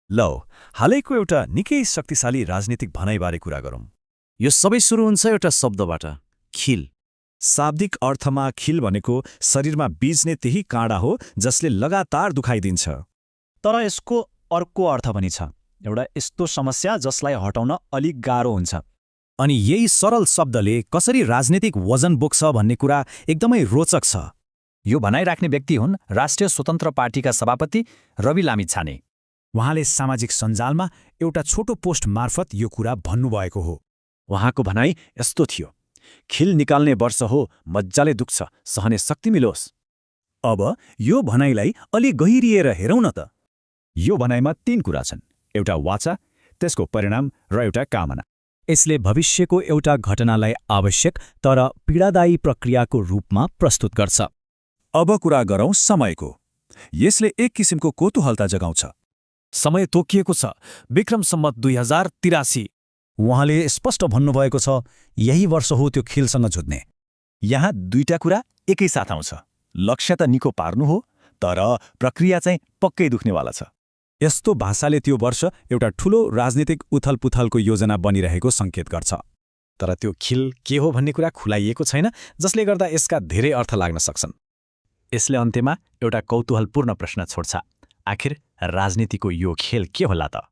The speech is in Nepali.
लौ, हालैको एउटा निकै शक्तिशाली राजनीतिक भनाइबारे कुरा गरौँ। यो सबै सुरु हुन्छ एउटा शब्दबाट, खिल। शाब्दिक अर्थमा खिल भनेको शरीरमा बिज्ने त्यही काँडा हो जसले लगातार दुखाइदिन्छ। तर यसको अर्को अर्थ पनि छ, एउटा यस्तो समस्या जसलाई हटाउन अलिक गाह्रो हुन्छ। अनि यही सरल शब्दले कसरी राजनीतिक वजन बोक्छ भन्ने कुरा एकदमै रोचक छ। यो भनाइराख्ने व्यक्ति हुन् राष्ट्रिय स्वतन्त्र पार्टीका सभापति रवि लामिछाने। उहाँले सामाजिक सञ्जालमा एउटा छोटो पोस्ट मार्फत यो कुरा भन्नुभएको हो। उहाँको भनाइ यस्तो थियो, खिल निकाल्ने वर्ष हो, मज्जाले दुख्छ, सहने शक्ति मिलोस्। अब यो भनाइलाई अलि गहिरिएर हेरौँ न त। यो भनाइमा 3 कुरा छन्, एउटा वाचा, त्यसको परिणाम र एउटा कामना। यसले भविष्यको एउटा घटनालाई आवश्यक तर पीडादायी प्रक्रियाको रूपमा प्रस्तुत गर्छ। अब कुरा गरौँ समयको। यसले एक किसिमको कौतूहलता जगाउँछ। समय तोकिएको छ, विक्रम सम्वत 2083। उहाँले स्पष्ट भन्नुभएको छ, यही वर्ष हो त्यो खिलसँग जुझ्ने। यहाँ 2टा कुरा एकैसाथ आउँछ। लक्ष्य त निको पार्नु हो, तर प्रक्रिया चाहिँ पक्कै दुख्नेवाला छ। यस्तो भाषाले त्यो वर्ष एउटा ठूलो राजनीतिक उथलपुथलको योजना बनिरहेको सङ्केत गर्छ। तर त्यो खिल के हो भन्ने कुरा खुलाइएको छैन, जसले गर्दा यसका धेरै अर्थ लाग्न सक्छन्। यसले अन्त्यमा एउटा कौतूहलपूर्ण प्रश्न छोड्छ, आखिर राजनीतिको यो खेल के होला त?